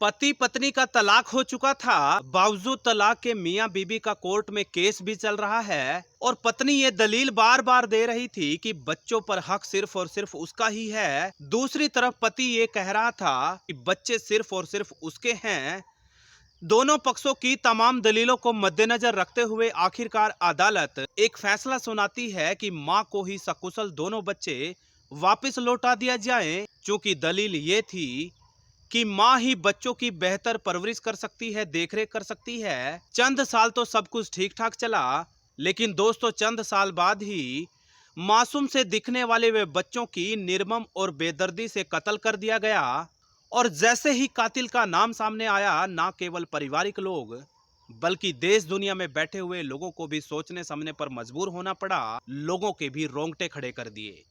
पति पत्नी का तलाक हो चुका था, बावजूद तलाक के मियां बीबी का कोर्ट में केस भी चल रहा है और पत्नी ये दलील बार बार दे रही थी कि बच्चों पर हक सिर्फ और सिर्फ उसका ही है। दूसरी तरफ पति ये कह रहा था कि बच्चे सिर्फ और सिर्फ उसके हैं। दोनों पक्षों की तमाम दलीलों को मद्देनजर रखते हुए आखिरकार अदालत एक फैसला सुनाती है कि मां को ही सकुशल दोनों बच्चे वापस लौटा दिया जाए। चूंकि दलील ये थी कि माँ ही बच्चों की बेहतर परवरिश कर सकती है, देखरेख कर सकती है। चंद साल तो सब कुछ ठीक ठाक चला, लेकिन दोस्तों चंद साल बाद ही मासूम से दिखने वाले वे बच्चों की निर्मम और बेदर्दी से कत्ल कर दिया गया। और जैसे ही कातिल का नाम सामने आया, ना केवल पारिवारिक लोग बल्कि देश दुनिया में बैठे हुए लोगों को भी सोचने समझने पर मजबूर होना पड़ा। लोगों के भी रोंगटे खड़े कर दिए।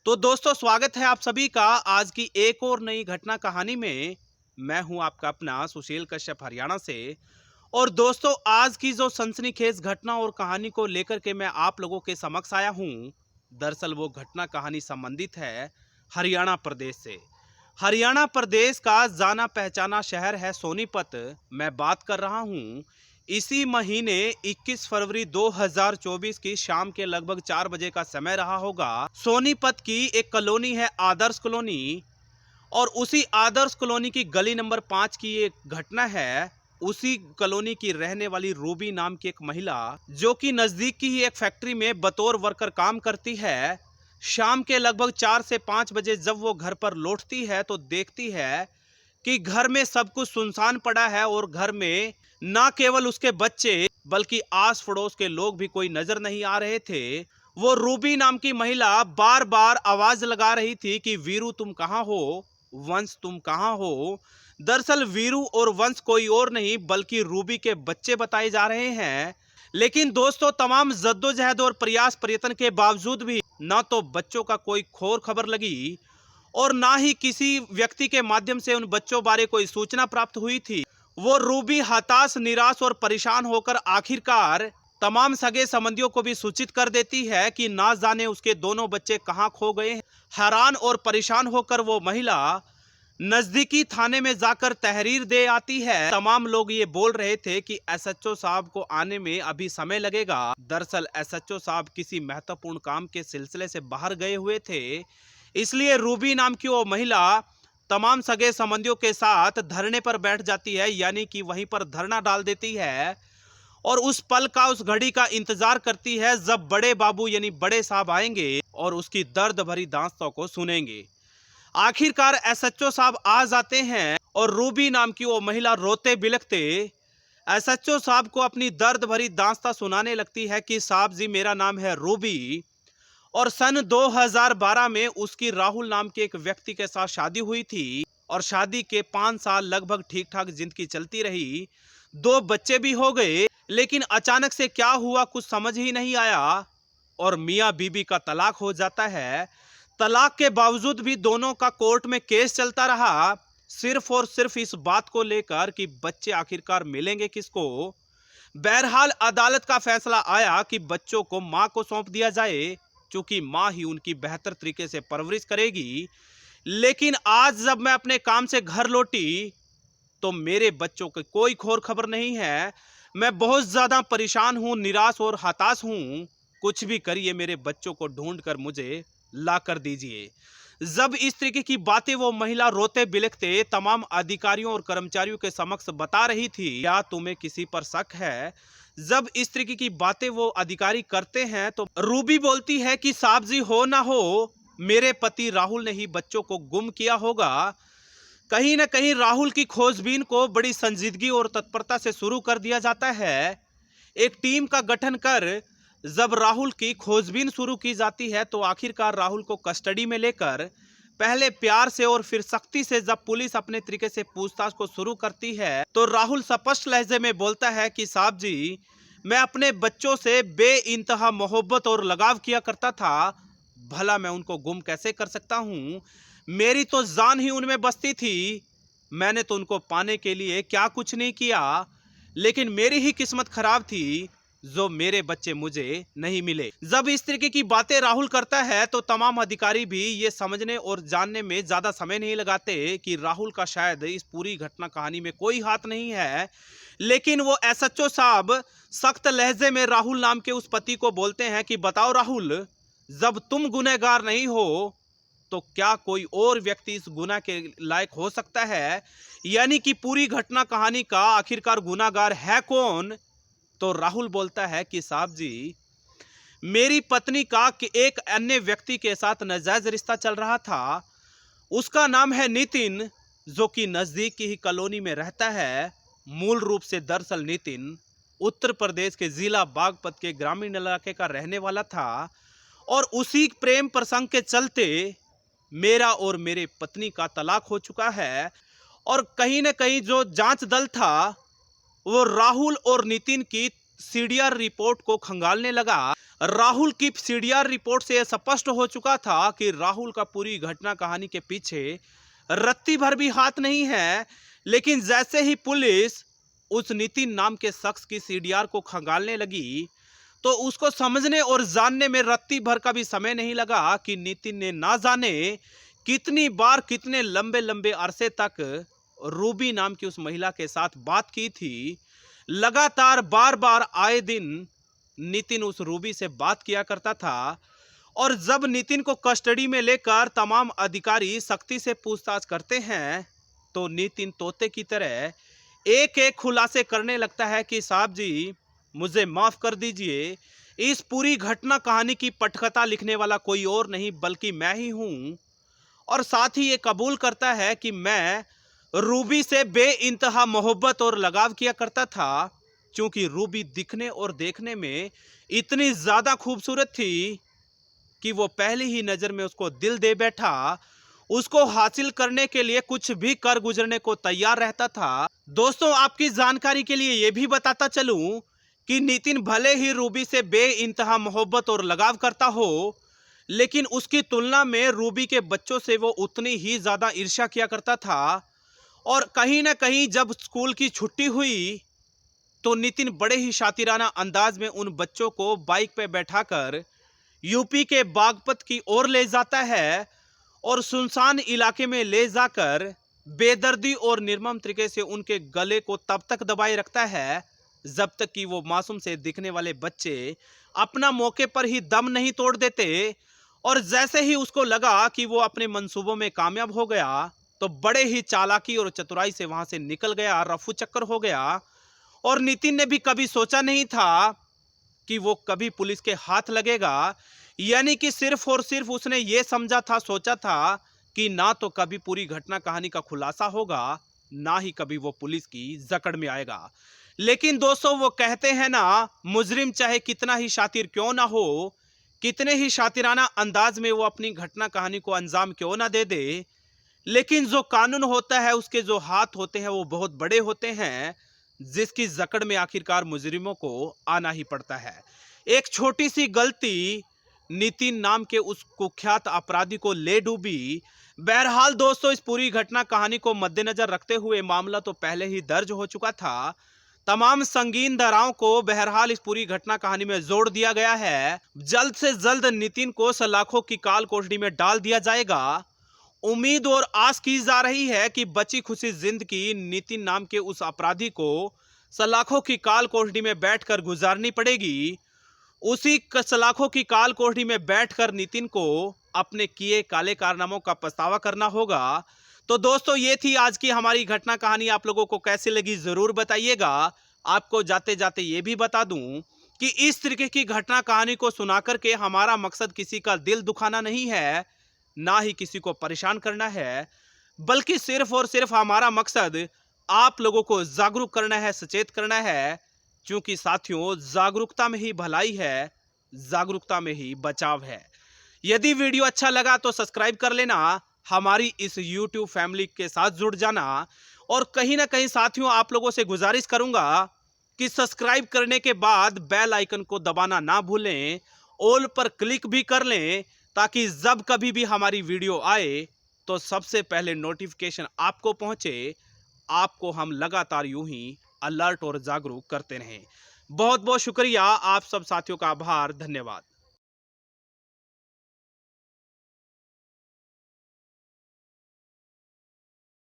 तो दोस्तों स्वागत है आप सभी का आज की एक और नई घटना कहानी में। मैं हूं आपका अपना सुशील कश्यप हरियाणा से। और दोस्तों आज की जो सनसनीखेज घटना और कहानी को लेकर के मैं आप लोगों के समक्ष आया हूं, दरअसल वो घटना कहानी संबंधित है हरियाणा प्रदेश से। हरियाणा प्रदेश का जाना पहचाना शहर है सोनीपत। मैं बात कर रहा हूं इसी महीने 21 फरवरी 2024 की शाम के लगभग 4 बजे का समय रहा होगा। सोनीपत की एक कॉलोनी है आदर्श कॉलोनी, और उसी आदर्श कॉलोनी की गली नंबर 5 की एक घटना है। उसी कॉलोनी की रहने वाली रूबी नाम की एक महिला, जो कि नजदीक की ही एक फैक्ट्री में बतौर वर्कर काम करती है, शाम के लगभग 4 से 5 बजे जब वो घर पर लौटती है तो देखती है कि घर में सब कुछ सुनसान पड़ा है और घर में ना केवल उसके बच्चे बल्कि आस पड़ोस के लोग भी कोई नजर नहीं आ रहे थे। वो रूबी नाम की महिला बार बार आवाज लगा रही थी कि वीरू तुम कहाँ हो, वंश तुम कहाँ हो। दरअसल वीरू और वंश कोई और नहीं बल्कि रूबी के बच्चे बताए जा रहे हैं। लेकिन दोस्तों तमाम जद्दोजहद और प्रयास प्रयत्न के बावजूद भी ना तो बच्चों का कोई खोर खबर लगी और ना ही किसी व्यक्ति के माध्यम से उन बच्चों बारे कोई सूचना प्राप्त हुई थी। वो रूबी हताश, निराश और परेशान होकर आखिरकार तमाम सगे संबंधियों को भी सूचित कर देती है कि ना जाने उसके दोनों बच्चे कहां खो गए हैं। हैरान और परेशान होकर वो महिला नजदीकी थाने में जाकर तहरीर दे आती है। तमाम लोग ये बोल रहे थे कि एसएचओ साहब को आने में अभी समय लगेगा। दरअसल एसएचओ साहब किसी महत्वपूर्ण काम के सिलसिले से बाहर गए हुए थे, इसलिए रूबी नाम की वो महिला तमाम सगे संबंधियों के साथ धरने पर बैठ जाती है, यानी कि वहीं पर धरना डाल देती है और उस पल का, उस घड़ी का इंतजार करती है जब बड़े बाबू यानी बड़े साहब आएंगे और उसकी दर्द भरी दास्तां को सुनेंगे। आखिरकार एसएचओ साहब आ जाते हैं और रूबी नाम की वो महिला रोते बिलखते एसएचओ साहब को अपनी दर्द भरी दास्तां सुनाने लगती है कि साहब जी मेरा नाम है रूबी और सन 2012 में उसकी राहुल नाम के एक व्यक्ति के साथ शादी हुई थी और शादी के 5 साल लगभग ठीक ठाक जिंदगी चलती रही। 2 बच्चे भी हो गए, लेकिन अचानक से क्या हुआ कुछ समझ ही नहीं आया और मियां बीबी का तलाक हो जाता है। तलाक के बावजूद भी दोनों का कोर्ट में केस चलता रहा, सिर्फ और सिर्फ इस बात को लेकर कि बच्चे आखिरकार मिलेंगे किसको। बहरहाल अदालत का फैसला आया कि बच्चों को मां को सौंप दिया जाए, क्योंकि मां ही उनकी बेहतर तरीके से परवरिश करेगी। लेकिन आज जब मैं अपने काम से घर लौटी तो मेरे बच्चों की कोई खोर खबर नहीं है। मैं बहुत ज्यादा परेशान हूं, निराश और हताश हूं। कुछ भी करिए, मेरे बच्चों को ढूंढ कर मुझे ला कर दीजिए। जब इस तरीके की बातें वो महिला रोते बिलखते तमाम अधिकारियों और कर्मचारियों के समक्ष बता रही थी, क्या तुम्हें किसी पर शक है? जब इस तरीके की बातें वो अधिकारी करते हैं तो रूबी बोलती है कि साहब जी हो ना हो, मेरे पति राहुल ने ही बच्चों को गुम किया होगा। कहीं ना कहीं राहुल की खोजबीन को बड़ी संजीदगी और तत्परता से शुरू कर दिया जाता है। एक टीम का गठन कर जब राहुल की खोजबीन शुरू की जाती है तो आखिरकार राहुल को कस्टडी में लेकर पहले प्यार से और फिर सख्ती से जब पुलिस अपने तरीके से पूछताछ को शुरू करती है तो राहुल स्पष्ट लहजे में बोलता है कि साहब जी मैं अपने बच्चों से बेइंतहा मोहब्बत और लगाव किया करता था, भला मैं उनको गुम कैसे कर सकता हूँ। मेरी तो जान ही उनमें बसती थी, मैंने तो उनको पाने के लिए क्या कुछ नहीं किया, लेकिन मेरी ही किस्मत खराब थी जो मेरे बच्चे मुझे नहीं मिले। जब इस तरीके की बातें राहुल करता है तो तमाम अधिकारी भी ये समझने और जानने में ज्यादा समय नहीं लगाते कि राहुल का शायद इस पूरी घटना कहानी में कोई हाथ नहीं है। लेकिन वो एसएचओ साहब सख्त लहजे में राहुल नाम के उस पति को बोलते हैं कि बताओ राहुल, जब तुम गुनहगार नहीं हो तो क्या कोई और व्यक्ति इस गुनाह के लायक हो सकता है? यानी कि पूरी घटना कहानी का आखिरकार गुनाहगार है कौन? तो राहुल बोलता है कि साहब जी, मेरी पत्नी का कि एक अन्य व्यक्ति के साथ नाजायज रिश्ता चल रहा था। उसका नाम है नितिन, जो कि नजदीक की ही कॉलोनी में रहता है। मूल रूप से दरअसल नितिन उत्तर प्रदेश के जिला बागपत के ग्रामीण इलाके का रहने वाला था और उसी प्रेम प्रसंग के चलते मेरा और मेरे पत्नी का तलाक हो चुका है। और कहीं ना कहीं जो जांच दल था वो राहुल और नितिन की सीडीआर रिपोर्ट को खंगालने लगा। राहुल की सीडीआर रिपोर्ट से यह स्पष्ट हो चुका था कि राहुल का पूरी घटना कहानी के पीछे रत्ती भर भी हाथ नहीं है। लेकिन जैसे ही पुलिस उस नितिन नाम के शख्स की सीडीआर को खंगालने लगी तो उसको समझने और जानने में रत्ती भर का भी समय नहीं लगा कि नितिन ने ना जाने कितनी बार कितने लंबे लंबे अरसे तक रूबी नाम की उस महिला के साथ बात की थी। लगातार बार बार आए दिन नितिन उस रूबी से बात किया करता था। और जब नितिन को कस्टडी में लेकर तमाम अधिकारी सख्ती से पूछताछ करते हैं तो नितिन तोते की तरह एक एक खुलासे करने लगता है कि साहब जी, मुझे माफ कर दीजिए, इस पूरी घटना कहानी की पटकथा लिखने वाला कोई और नहीं बल्कि मैं ही हूं। और साथ ही ये कबूल करता है कि मैं रूबी से बेइंतहा मोहब्बत और लगाव किया करता था, क्योंकि रूबी दिखने और देखने में इतनी ज्यादा खूबसूरत थी कि वो पहली ही नजर में उसको दिल दे बैठा। उसको हासिल करने के लिए कुछ भी कर गुजरने को तैयार रहता था। दोस्तों, आपकी जानकारी के लिए यह भी बताता चलूं कि नितिन भले ही रूबी से बेइंतहा मोहब्बत और लगाव करता हो, लेकिन उसकी तुलना में रूबी के बच्चों से वो उतनी ही ज्यादा ईर्ष्या किया करता था। और कहीं ना कहीं जब स्कूल की छुट्टी हुई तो नितिन बड़े ही शातिराना अंदाज में उन बच्चों को बाइक पे बैठाकर यूपी के बागपत की ओर ले जाता है और सुनसान इलाके में ले जाकर बेदर्दी और निर्मम तरीके से उनके गले को तब तक दबाए रखता है जब तक कि वो मासूम से दिखने वाले बच्चे अपना मौके पर ही दम नहीं तोड़ देते। और जैसे ही उसको लगा कि वो अपने मंसूबों में कामयाब हो गया तो बड़े ही चालाकी और चतुराई से वहां से निकल गया, रफू चक्कर हो गया। और नितिन ने भी कभी सोचा नहीं था कि वो कभी पुलिस के हाथ लगेगा। यानी कि सिर्फ और सिर्फ उसने ये समझा था, सोचा था कि ना तो कभी पूरी घटना कहानी का खुलासा होगा, ना ही कभी वो पुलिस की जकड़ में आएगा। लेकिन दोस्तों, वो कहते हैं ना, मुजरिम चाहे कितना ही शातिर क्यों ना हो, कितने ही शातिराना अंदाज में वो अपनी घटना कहानी को अंजाम क्यों ना दे दे, लेकिन जो कानून होता है उसके जो हाथ होते हैं वो बहुत बड़े होते हैं, जिसकी जकड़ में आखिरकार मुजरिमों को आना ही पड़ता है। एक छोटी सी गलती नितिन नाम के उस कुख्यात अपराधी को ले डूबी। बहरहाल दोस्तों, इस पूरी घटना कहानी को मद्देनजर रखते हुए मामला तो पहले ही दर्ज हो चुका था। तमाम संगीन धाराओं को बहरहाल इस पूरी घटना कहानी में जोड़ दिया गया है। जल्द से जल्द नितिन को सलाखों की काल कोठरी में डाल दिया जाएगा। उम्मीद और आस की जा रही है कि बची खुशी जिंदगी नितिन नाम के उस अपराधी को सलाखों की काल कोठरी में बैठकर गुजारनी पड़ेगी। उसी सलाखों की काल कोठरी में बैठकर नितिन को अपने किए काले कारनामों का पछतावा करना होगा। तो दोस्तों, ये थी आज की हमारी घटना कहानी। आप लोगों को कैसी लगी जरूर बताइएगा। आपको जाते जाते ये भी बता दूं कि इस तरीके की घटना कहानी को सुनाकर के हमारा मकसद किसी का दिल दुखाना नहीं है, ना ही किसी को परेशान करना है, बल्कि सिर्फ और सिर्फ हमारा मकसद आप लोगों को जागरूक करना है, सचेत करना है। क्योंकि साथियों, जागरूकता में ही भलाई है, जागरूकता में ही बचाव है। यदि वीडियो अच्छा लगा तो सब्सक्राइब कर लेना, हमारी इस YouTube फैमिली के साथ जुड़ जाना। और कहीं ना कहीं साथियों, आप लोगों से गुजारिश करूंगा कि सब्सक्राइब करने के बाद बेल आइकन को दबाना ना भूलें, ऑल पर क्लिक भी कर लें, ताकि जब कभी भी हमारी वीडियो आए तो सबसे पहले नोटिफिकेशन आपको पहुंचे। आपको हम लगातार यूं ही अलर्ट और जागरूक करते रहें। बहुत बहुत शुक्रिया, आप सब साथियों का आभार, धन्यवाद।